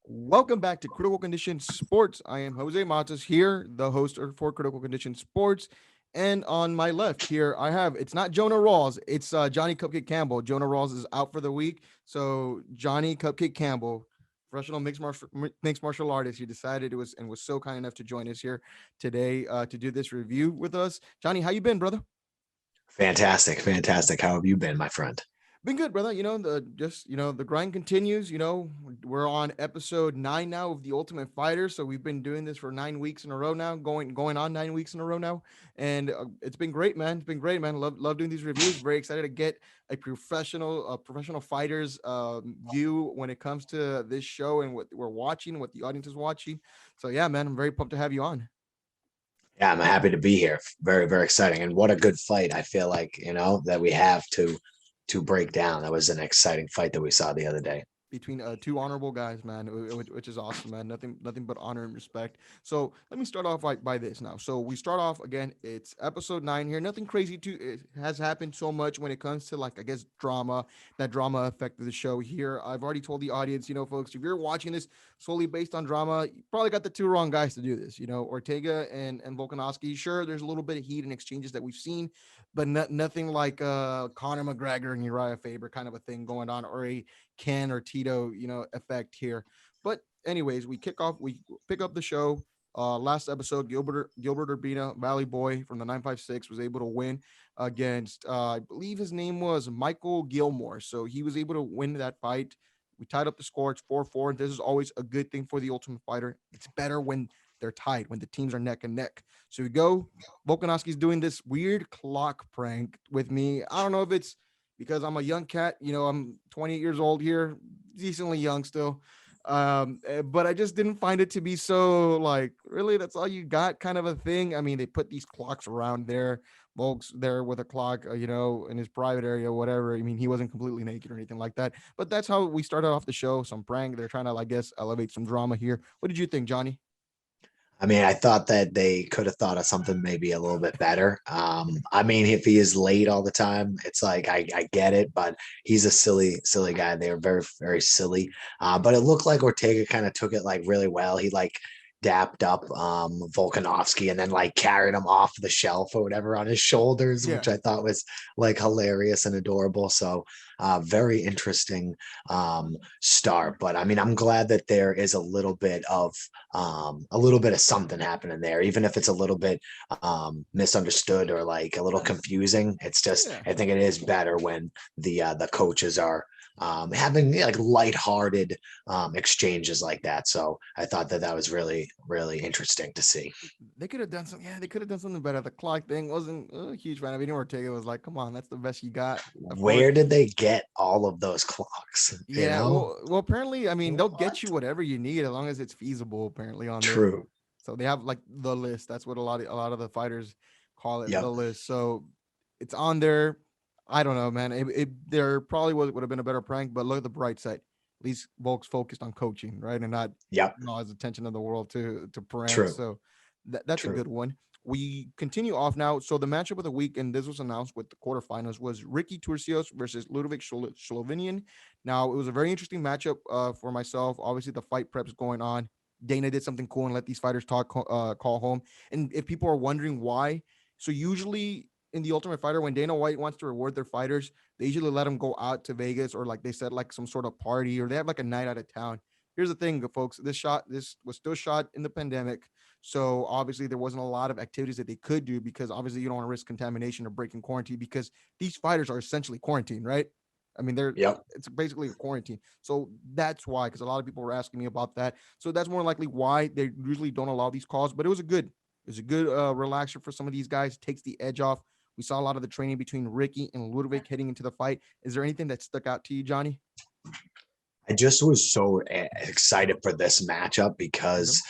Welcome back to Critical Condition Sports. I am Jose Matos here, the host for Critical Condition Sports. And on my left here, I have it's not Jonah Rawls, it's Johnny Cupcake Campbell. Jonah Rawls is out for the week. So, Johnny Cupcake Campbell, professional mixed martial artist, he decided it was and was so kind enough to join us here today to do this review with us. Johnny, how you been, brother? Fantastic, fantastic. How have you been, my friend? Been good, brother. The grind continues. We're on episode 9 now of the Ultimate Fighter. So we've been doing this for 9 weeks in a row now, going on 9 weeks in a row now, and it's been great, man. It's been great, man. Love doing these reviews. Very excited to get a professional fighters view when it comes to this show and what we're watching, what the audience is watching. So yeah, man, I'm very pumped to have you on. Yeah, I'm happy to be here. Very, very exciting. And what a good fight. I feel like, that we have to break down. That was an exciting fight that we saw the other day. Between two honorable guys, man, which is awesome, man. Nothing but honor and respect. So let me start off by this now. So we start off again. It's episode 9 here. Nothing crazy it has happened so much when it comes to like I guess drama. That drama affected the show here. I've already told the audience, folks, if you're watching this solely based on drama, you probably got the two wrong guys to do this. Ortega and Volkanovski. Sure, there's a little bit of heat and exchanges that we've seen, but nothing like Conor McGregor and Uriah Faber kind of a thing going on, or a Ken or Tito, effect here. But anyways, we pick up the show. Last episode, Gilbert Urbina, Valley Boy from the 956, was able to win against I believe his name was Michael Gilmore. So he was able to win that fight. We tied up the score. It's 4-4. This is always a good thing for the Ultimate Fighter. It's better when they're tied, when the teams are neck and neck. So we go. Volkanovski's doing this weird clock prank with me. I don't know if it's because I'm a young cat. I'm 28 years old here, decently young still. But I just didn't find it to be so like really that's all you got kind of a thing. I mean, they put these clocks around there, folks there with a clock, in his private area, whatever. I mean, he wasn't completely naked or anything like that. But that's how we started off the show. Some prank. They're trying to, I guess, elevate some drama here. What did you think, Johnny? I mean, I thought that they could have thought of something maybe a little bit better. I mean, if he is late all the time, it's like I get it, but he's a silly, silly guy. They were very, very silly. But it looked like Ortega kind of took it like really well. He like dapped up Volkanovski and then like carried him off the shelf or whatever on his shoulders, Yeah. which I thought was like hilarious and adorable. So very interesting start. But I mean, I'm glad that there is a little bit of something happening there, even if it's a little bit misunderstood or like a little confusing. It's just Yeah. I think it is better when the coaches are having like lighthearted exchanges like that. So I thought that that was really, really interesting to see. They could have done some. Yeah, they could have done something better. The clock thing wasn't a huge fan of it. Ortega was like, "Come on, that's the best you got." Of course. Where did they get all of those clocks? You Yeah. know, Well. Apparently, I mean, they'll get what? you whatever you need as long as it's feasible. Apparently, on there. True. So they have like the list. That's what a lot of the fighters call it, the Yep. list. So it's on there. I don't know, man. There probably would have been a better prank, but look at the bright side. At least Volk's focused on coaching, right, and not Yep. his attention in the world to pranks. True. So that's a True. good one. We continue off now. So the matchup of the week, and this was announced with the quarterfinals, was Ricky Turcios versus Ludovic Slovenian. Now it was a very interesting matchup for myself. Obviously, the fight prep's going on. Dana did something cool and let these fighters call home. And if people are wondering why, so usually in the Ultimate Fighter, when Dana White wants to reward their fighters, they usually let them go out to Vegas or like they said, like some sort of party or they have like a night out of town. Here's the thing, folks. This was still shot in the pandemic. So obviously there wasn't a lot of activities that they could do because obviously you don't want to risk contamination or breaking quarantine because these fighters are essentially quarantined, right? I mean, Yep. it's basically a quarantine. So that's why, because a lot of people were asking me about that. So that's more likely why they usually don't allow these calls. But it was a good relaxer for some of these guys. Takes the edge off. We saw a lot of the training between Ricky and Ludovic heading into the fight. Is there anything that stuck out to you, Johnny? I just was so excited for this matchup Okay. because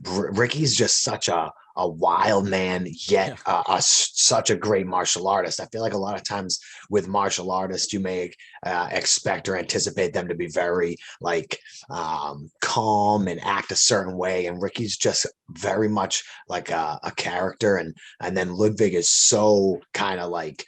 Ricky's just such a wild man, yet Yeah. such a great martial artist. I feel like a lot of times with martial artists, you may expect or anticipate them to be very like calm and act a certain way, and Ricky's just very much like a character, and then Ludwig is so kind of like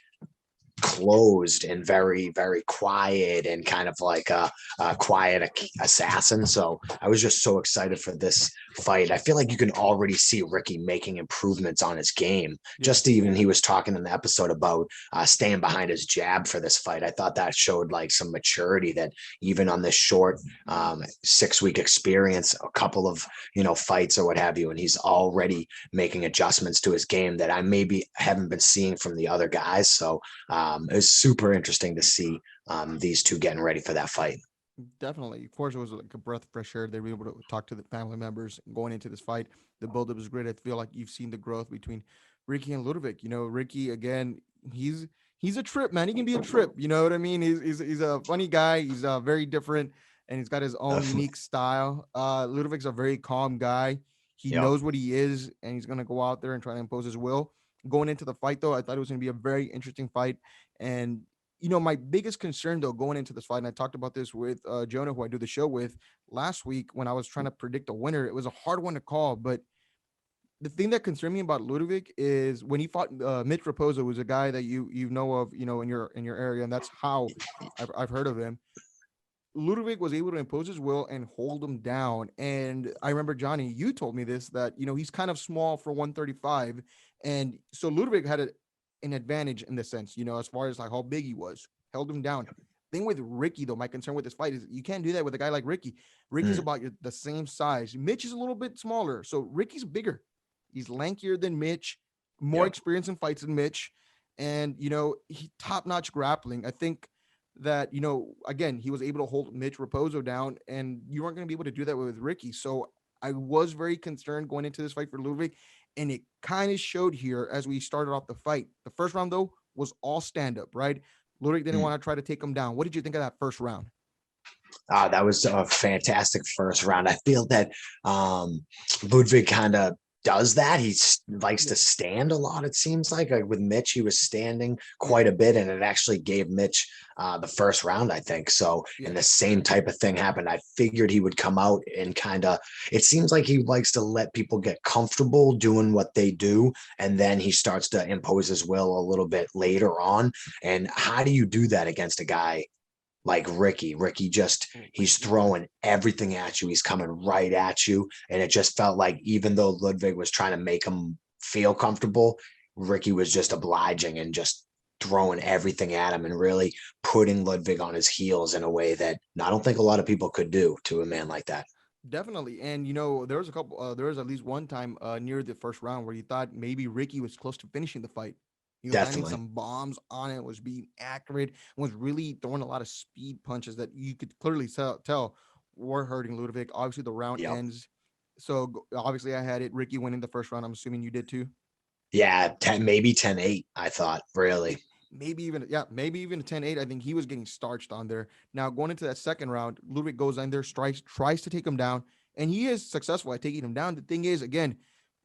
closed and very, very quiet and kind of like a quiet assassin. So I was just so excited for this fight. I feel like you can already see Ricky making improvements on his game. Yeah. Just even he was talking in the episode about staying behind his jab for this fight. I thought that showed like some maturity that even on this short 6-week experience, a couple of, fights or what have you, and he's already making adjustments to his game that I maybe haven't been seeing from the other guys. So it was super interesting to see these two getting ready for that fight. Definitely. Of course, it was like a breath of fresh air. They were able to talk to the family members going into this fight. The build-up was great. I feel like you've seen the growth between Ricky and Ludovic. Ricky again, he's a trip, man. He can be a trip. You know what I mean? He's a funny guy. He's very different, and he's got his own Definitely. unique style. Ludovic's a very calm guy. He Yep. knows what he is, and he's gonna go out there and try to impose his will. Going into the fight, though, I thought it was gonna be a very interesting fight, and my biggest concern though going into this fight, and I talked about this with Jonah, who I do the show with last week when I was trying to predict a winner. It was a hard one to call, but the thing that concerned me about Ludovic is when he fought Mitch Raposo, who's a guy that you know of, in your area, and that's how I've heard of him. Ludovic was able to impose his will and hold him down. And I remember, Johnny, you told me this, that he's kind of small for 135, and so Ludovic had an advantage in the sense, as far as like how big he was, held him down. Thing with Ricky, though, my concern with this fight is you can't do that with a guy like Ricky. Ricky's Mm. about the same size. Mitch is a little bit smaller, so Ricky's bigger. He's lankier than Mitch, more Yep. experience in fights than Mitch, and he top notch grappling. I think that again, he was able to hold Mitch Raposo down, and you weren't going to be able to do that with Ricky. So I was very concerned going into this fight for Ludovic, and it kind of showed here as we started off the fight. The first round though was all stand up, right? Ludovic didn't Mm. want to try to take him down. What did you think of that first round? That was a fantastic first round. I feel that Ludwig kind of does that. He likes Yeah. to stand a lot, it seems like with Mitch, he was standing quite a bit, and it actually gave Mitch the first round, I think. So, Yeah. and the same type of thing happened. I figured he would come out and kind of, it seems like he likes to let people get comfortable doing what they do, and then he starts to impose his will a little bit later on. And how do you do that against a guy like Ricky? Ricky just, he's throwing everything at you. He's coming right at you. And it just felt like even though Ludwig was trying to make him feel comfortable, Ricky was just obliging and just throwing everything at him and really putting Ludwig on his heels in a way that I don't think a lot of people could do to a man like that. Definitely. And there was at least one time near the first round where you thought maybe Ricky was close to finishing the fight. He was landing Definitely. some bombs on it, was being accurate, was really throwing a lot of speed punches that you could clearly tell were hurting Ludovic. Obviously, the round Yep. ends. So obviously, I had it Ricky winning the first round. I'm assuming you did too. Yeah, 10, maybe 10-8. I thought, really. Maybe even a 10-8. I think he was getting starched on there. Now going into that second round, Ludwig goes in there, strikes, tries to take him down, and he is successful at taking him down. The thing is, again,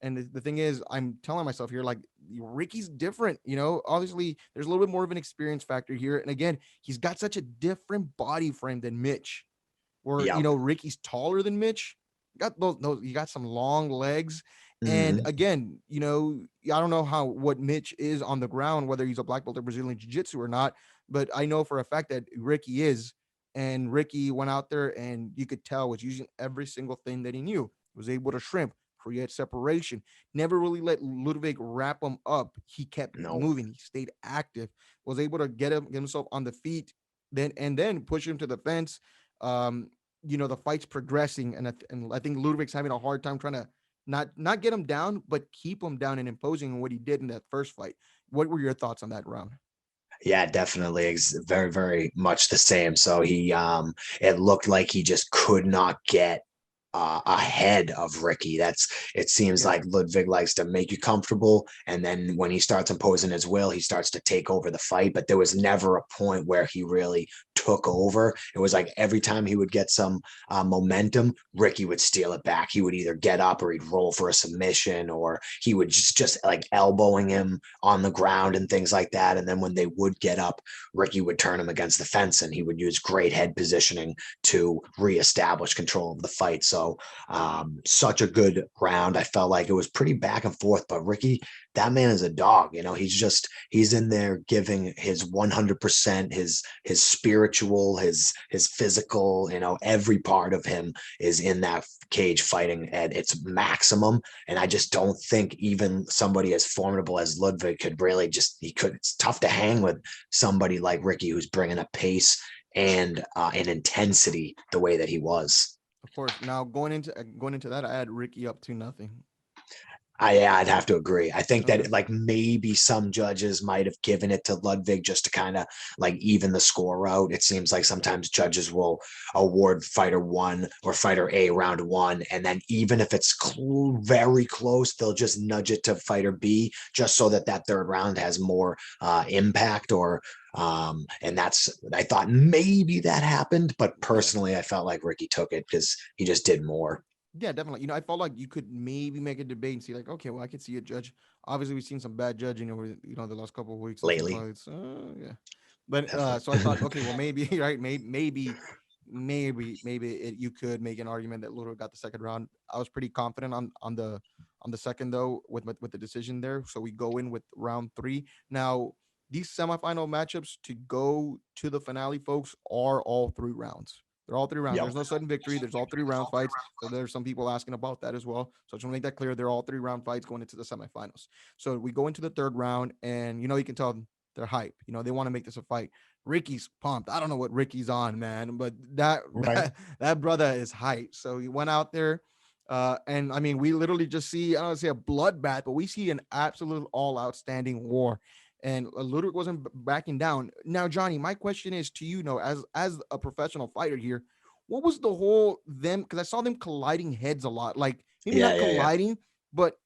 and the thing is, I'm telling myself here, like Ricky's different. Obviously there's a little bit more of an experience factor here, and again, he's got such a different body frame than Mitch. Where Yep. Ricky's taller than Mitch, got those, you got some long legs. And Mhm. again, I don't know what Mitch is on the ground, whether he's a black belt or Brazilian Jiu-Jitsu or not, but I know for a fact that Ricky is. And Ricky went out there and you could tell was using every single thing that he knew. Was able to shrimp, create separation, never really let Ludovic wrap him up. He kept No. moving, he stayed active, was able to get himself on the feet, then push him to the fence. The fight's progressing, and I think Ludovic's having a hard time trying to not get him down, but keep him down and imposing what he did in that first fight. What were your thoughts on that round? Yeah, definitely. Very, very much the same. So it looked like he just could not get ahead of Ricky. It seems Yeah. like Ludwig likes to make you comfortable. And then when he starts imposing his will, he starts to take over the fight. But there was never a point where he really took over. It was like every time he would get some momentum, Ricky would steal it back. He would either get up or he'd roll for a submission, or he would just like elbowing him on the ground and things like that. And then when they would get up, Ricky would turn him against the fence and he would use great head positioning to reestablish control of the fight. So So such a good round. I felt like it was pretty back and forth, but Ricky, that man is a dog. He's in there giving his 100%, his spiritual, his physical, every part of him is in that cage fighting at its maximum. And I just don't think even somebody as formidable as Ludwig could really it's tough to hang with somebody like Ricky, who's bringing a pace and an intensity the way that he was. Of course. Now going into that, I had Ricky up to nothing. I'd have to agree. I think Okay. that like maybe some judges might have given it to Ludwig just to kind of like even the score out. It seems like sometimes judges will award fighter one or fighter A round one, and then even if it's very close, they'll just nudge it to fighter B just so that third round has more impact. And I thought maybe that happened, but Yeah. personally, I felt like Ricky took it because he just did more Yeah, definitely. I felt like you could maybe make a debate and see, like, okay, well, I could see a judge. Obviously, we've seen some bad judging over, the last couple of weeks in some lately. fights. Yeah, but so I thought, Definitely. okay, well, maybe right, maybe you could make an argument that Ludo got the second round. I was pretty confident on the second though with the decision there. So we go in with round three now. These semifinal matchups to go to the finale, folks, are all 3 rounds. They're all 3 rounds. Yep. There's no sudden victory. There's all 3 round fights. So there's some people asking about that as well. So I just want to make that clear. They're all 3 round fights going into the semifinals. So we go into the third round, and you can tell they're hype. They want to make this a fight. Ricky's pumped. I don't know what Ricky's on, man, but that Right. that brother is hype. So he went out there. And I mean, we literally just see, I don't want to say a bloodbath, but we see an absolute all outstanding war. And Ludwig wasn't backing down. Now, Johnny, my question is to as a professional fighter here, what was the whole them? Because I saw them colliding heads a lot. Like maybe Yeah, not yeah, yeah. colliding, but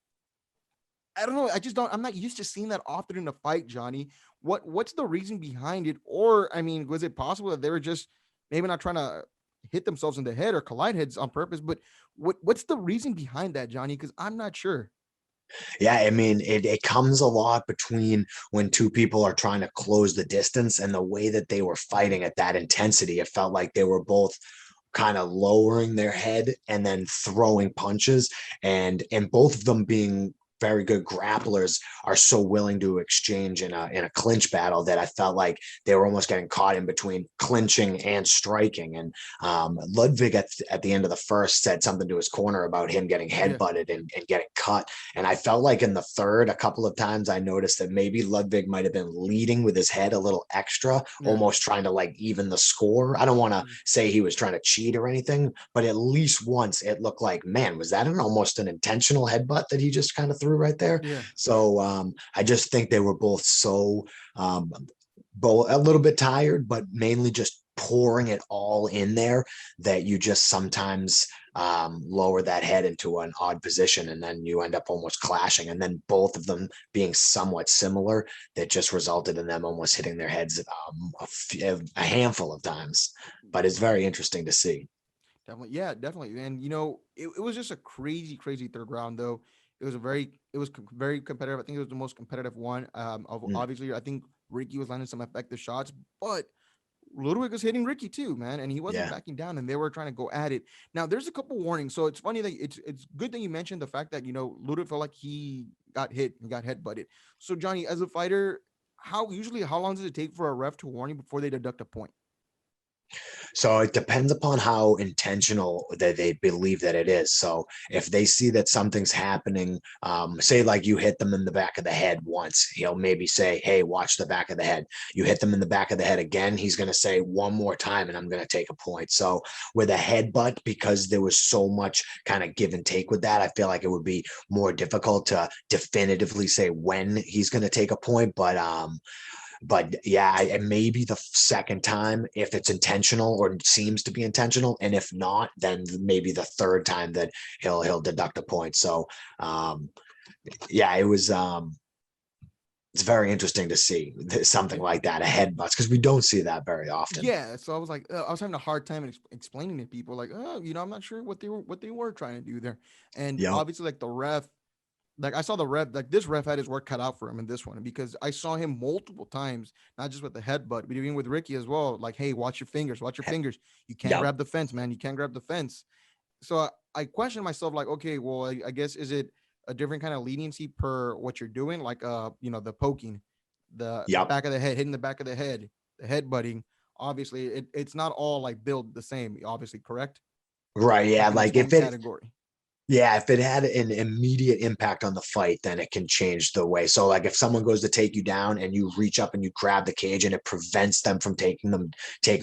I don't know. I just don't. I'm not used to seeing that often in a fight, Johnny. What's the reason behind it? Or I mean, was it possible that they were just maybe not trying to hit themselves in the head or collide heads on purpose? But what's the reason behind that, Johnny? Because I'm not sure. Yeah, I mean, it comes a lot between when two people are trying to close the distance and the way that they were fighting at that intensity. It felt like they were both kind of lowering their head and then throwing punches, and both of them being very good grapplers are so willing to exchange in a clinch battle that I felt like they were almost getting caught in between clinching and striking. And Ludwig at the end of the first said something to his corner about him getting Yeah. headbutted and getting cut. And I felt like in the third, a couple of times I noticed that maybe Ludwig might have been leading with his head a little extra, Yeah. almost trying to like even the score. I don't want to Mm. say he was trying to cheat or anything, but at least once it looked like, man, was that almost an intentional headbutt that he just kind of threw right there? Yeah. So I just think they were both so both a little bit tired, but mainly just pouring it all in there that you just sometimes lower that head into an odd position and then you end up almost clashing. And then both of them being somewhat similar, that just resulted in them almost hitting their heads a handful of times. But it's very interesting to see. Definitely. Yeah, definitely. And it was just a crazy, crazy third round though. Very competitive. I think it was the most competitive one. Of Mm, obviously I think Ricky was landing some effective shots, but Ludwig was hitting Ricky too, man, and he wasn't yeah. backing down, and they were trying to go at it. Now, there's a couple warnings, so it's funny that it's good that you mentioned the fact that Ludwig felt like he got hit, he got head butted. So, Johnny, as a fighter, how long does it take for a ref to warn you before they deduct a point? So it depends upon how intentional that they believe that it is. So if they see that something's happening, say like you hit them in the back of the head once, he'll maybe say, "Hey, watch the back of the head." You hit them in the back of the head again, he's going to say one more time, and I'm going to take a point. So with a headbutt, because there was so much kind of give and take with that, I feel like it would be more difficult to definitively say when he's going to take a point. But yeah, maybe the second time if it's intentional or seems to be intentional, and if not, then maybe the third time that he'll deduct a point. So um, yeah, it's very interesting to see something Yeah. like that, a headbutts, because we don't see that very often. Yeah, so I was like, I was having a hard time explaining to people, like, oh, I'm not sure what they were trying to do there, and Yep. obviously, like the ref, like I saw the ref, like this ref had his work cut out for him in this one because I saw him multiple times, not just with the headbutt, but even with Ricky as well. Like, hey, watch your fingers, watch your fingers. You can't Yep. grab the fence, man. You can't grab the fence. So I question myself like, okay, well, I guess is it a different kind of leniency per what you're doing, like the poking, the Yep. back of the head, hitting the back of the head, the head butting. Obviously, it's not all like built the same. Obviously, correct, Right. Yeah. like in its Like own if it, category. yeah, if it had an immediate impact on the fight, then it can change the way. So, like if someone goes to take you down and you reach up and you grab the cage and it prevents them from taking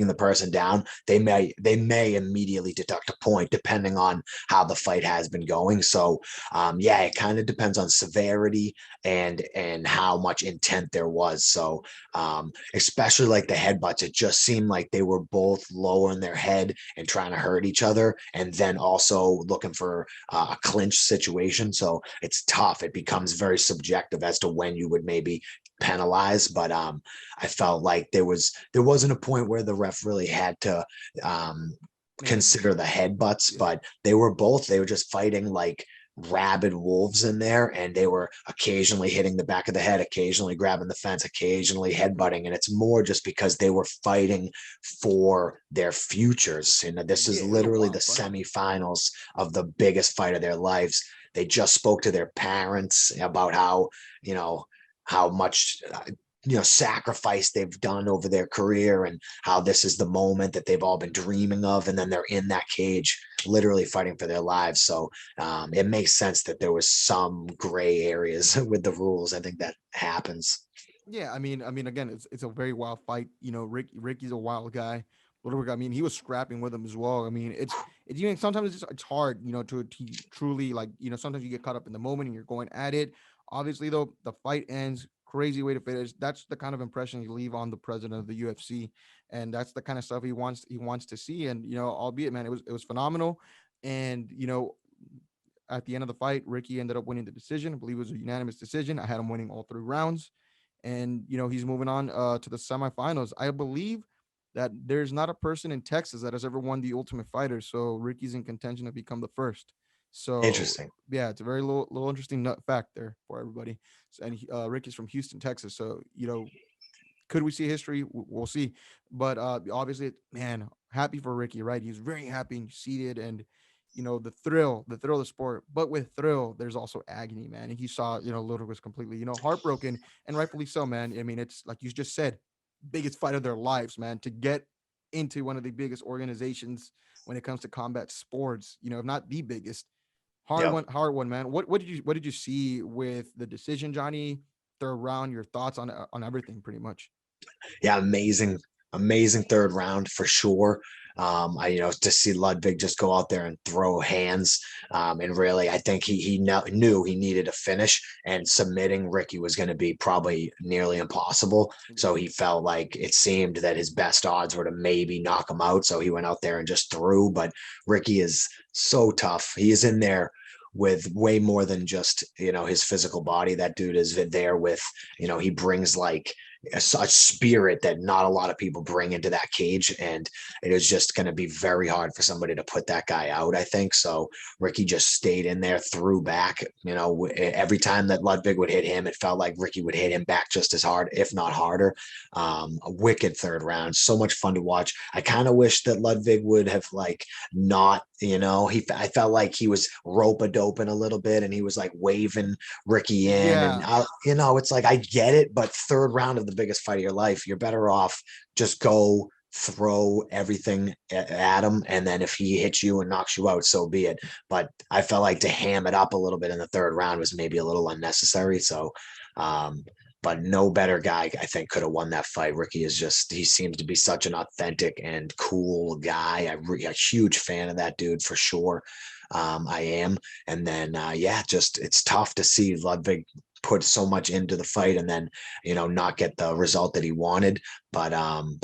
the person down, they may immediately deduct a point depending on how the fight has been going. So, yeah, it kind of depends on severity and how much intent there was. So, especially like the headbutts, it just seemed like they were both lowering their head and trying to hurt each other, and then also looking for a clinch situation. So it's tough. It becomes very subjective as to when you would maybe penalize. But I felt like there wasn't a point where the ref really had to Make a consider the decision. headbutts, Yeah. but they were just fighting like rabid wolves in there, and they were occasionally hitting the back of the head, occasionally grabbing the fence, occasionally headbutting, and it's more just because they were fighting for their futures. And this Yeah, is it was a literally the wild fight. semifinals of the biggest fight of their lives. They just spoke to their parents about you know how much sacrifice they've done over their career, and how this is the moment that they've all been dreaming of, and then they're in that cage literally fighting for their lives. So it makes sense that there was some gray areas with the rules. I think that happens. Yeah, I mean, again, it's a very wild fight. Ricky's a wild guy. Ludovic, I mean, he was scrapping with him as well. I mean, sometimes it's hard, to truly like, sometimes you get caught up in the moment and you're going at it. Obviously, though, the fight ends. Crazy way to finish. That's the kind of impression you leave on the president of the UFC, and that's the kind of stuff he wants to see. And albeit, man, it was phenomenal. And at the end of the fight, Ricky ended up winning the decision. I believe it was a unanimous decision. I had him winning all 3 rounds, and he's moving on to the semifinals. I believe that there's not a person in Texas that has ever won the Ultimate Fighter, so Ricky's in contention to become the first. So Interesting. yeah, it's a very little interesting nut fact there for everybody. So, and Ricky's from Houston, Texas, so could we see history? We'll see. But obviously, man, happy for Ricky, right? He's very happy and seated, and the thrill of the sport. But with thrill, there's also agony, man. And he saw, Ludwig was completely, heartbroken, and rightfully so, man. I mean, it's like you just said, biggest fight of their lives, man. To get into one of the biggest organizations when it comes to combat sports, if not the biggest. Yeah. Hard one, man. What did you see with the decision, Johnny? Third round, your thoughts on everything, pretty much. Yeah, amazing third round for sure. To see Ludwig just go out there and throw hands, and really, I think knew he needed a finish, and submitting Ricky was going to be probably nearly impossible. So Agreed. he felt like it seemed that his best odds were to maybe knock him out. So he went out there and just threw. But Ricky is so tough. He is in there with way more than just his physical body. That dude is there with he brings like a spirit that not a lot of people bring into that cage, and it is just going to be very hard for somebody to put that guy out, I think. So Ricky just stayed in there, threw back. Every time that Ludwig would hit him, it felt like Ricky would hit him back just as hard, if not harder. A wicked third round, so much fun to watch. I kind of wish that Ludwig would have like not, I felt like he was rope a doping a little bit, and he was like waving Ricky in, and Yeah, it's like I get it, but third round of the biggest fight of your life, you're better off just go throw everything at him, and then if he hits you and knocks you out, so be it. But I felt like to ham it up a little bit in the third round was maybe a little unnecessary. So, um, but no better guy, I think, could have won that fight. Ricky is he seems to be such an authentic and cool guy. A huge fan of that dude for sure. I am. And then, yeah, just it's tough to see Ludwig put so much into the fight and then not get the result that he wanted. But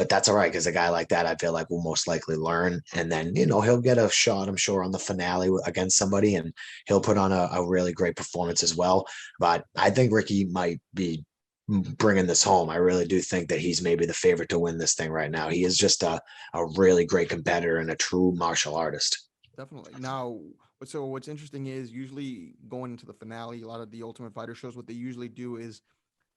that's all right, because a guy like that, I feel like, will most likely learn, and then he'll get a shot, I'm sure, on the finale against somebody, and he'll put on a really great performance as well. But I think Ricky might be bringing this home. I really do think that he's maybe the favorite to win this thing right now. He is just a really great competitor and a true martial artist. definitely. Now, so what's interesting is usually going into the finale, a lot of the Ultimate Fighter shows, what they usually do is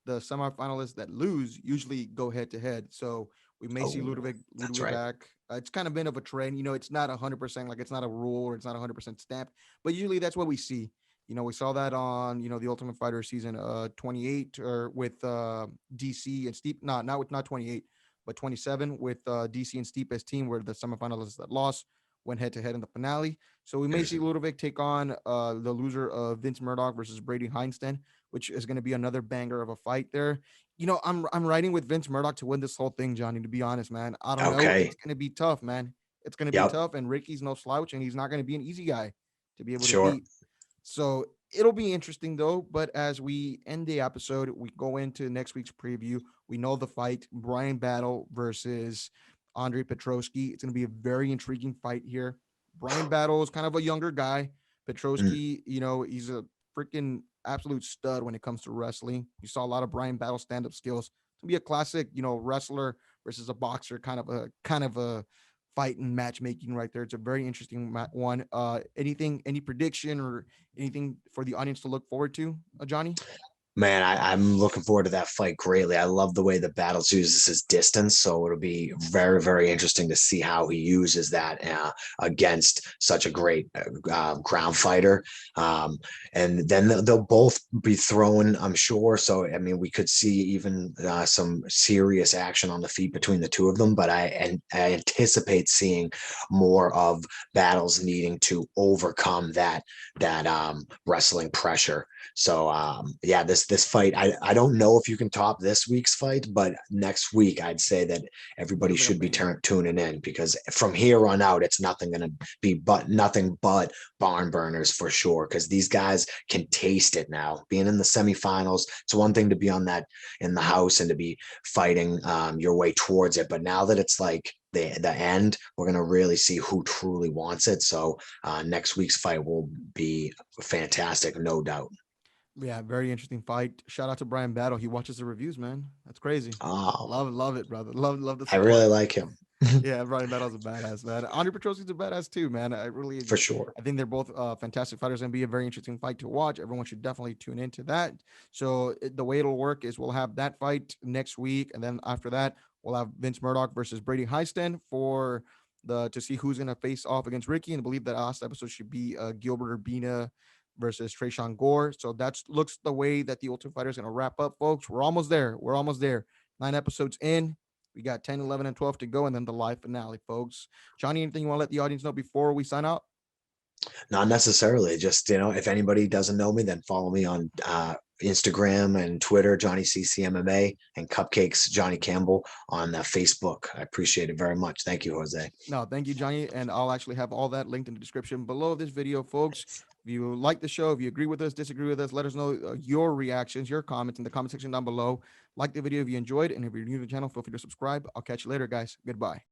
the semifinalists that lose usually go head to head. So we may see Oh, Ludwig that's Ludwig right. back. It's kind of been of a trend. It's not 100%, like it's not a rule or it's not 100% stamped, but usually that's what we see. We saw that on the Ultimate Fighter season 28 or with DC and Steep. Not with not 28, but 27 with DC and Steep as team, where the semifinalists that lost went head to head in the finale. So we may see Ludovic take on the loser of Vince Murdoch versus Brady Heinstein, which is going to be another banger of a fight there. I'm riding with Vince Murdoch to win this whole thing, Johnny. To be honest, man, I don't know. Okay. It's going to be tough, man. It's going to be Yep. tough, and Ricky's no slouch, and he's not going to be an easy guy to be able to Sure. beat. So it'll be interesting though. But as we end the episode, we go into next week's preview. We know the fight: Brian Battle versus Andre Petrovsky. It's going to be a very intriguing fight here. Brian Battle is kind of a younger guy. Mm. Petrovsky, he's a freaking absolute stud when it comes to wrestling. You saw a lot of Brian Battle stand-up skills. To be a classic, wrestler versus a boxer, kind of a fight and matchmaking right there. It's a very interesting one. Any prediction or anything for the audience to look forward to, Johnny? Man, I'm looking forward to that fight greatly. I love the way the Battles uses his distance, so it'll be very, very interesting to see how he uses that against such a great ground fighter. And then they'll both be thrown, I'm sure. So, I mean, we could see even some serious action on the feet between the two of them. But I anticipate seeing more of Battles needing to overcome that wrestling pressure. So yeah, this fight, I don't know if you can top this week's fight, but next week I'd say that everybody Feels like a should be banger. tuning in, because from here on out it's nothing but barn burners for sure. Because these guys can taste it now. Being in the semifinals, it's one thing to be on that in the house and to be fighting your way towards it, but now that it's like the end, we're going to really see who truly wants it. So next week's fight will be fantastic, no doubt. Yeah, very interesting fight. Shout out to Brian Battle. He watches the reviews, man. That's crazy. Oh, Love it, brother. Love the I really support. like him. Yeah, Brian Battle's a badass, man. Andre Petrosky's a badass too, man. For sure. I think they're both fantastic fighters and be a very interesting fight to watch. Everyone should definitely tune into that. So the way it'll work is we'll have that fight next week, and then after that, we'll have Vince Murdoch versus Brady Heinstein for the to see who's gonna face off against Ricky. And I believe that last episode should be Gilbert Urbina versus Trayshawn Gore. So that's looks the way that the Ultimate Fighter is gonna wrap up, folks. We're almost there. We're almost there. 9 episodes in. We got 10, 11, and 12 to go, and then the live finale, folks. Johnny, anything you want to let the audience know before we sign out? Not necessarily. Just, if anybody doesn't know me, then follow me on Instagram and Twitter, Johnny CCMMA, and Cupcakes Johnny Campbell on Facebook. I appreciate it very much. Thank you, Jose. No, thank you, Johnny. And I'll actually have all that linked in the description below this video, folks. If you like the show, if you agree with us, disagree with us, let us know your reactions, your comments in the comment section down below. Like the video if you enjoyed, and if you're new to the channel, feel free to subscribe. I'll catch you later, guys. Goodbye.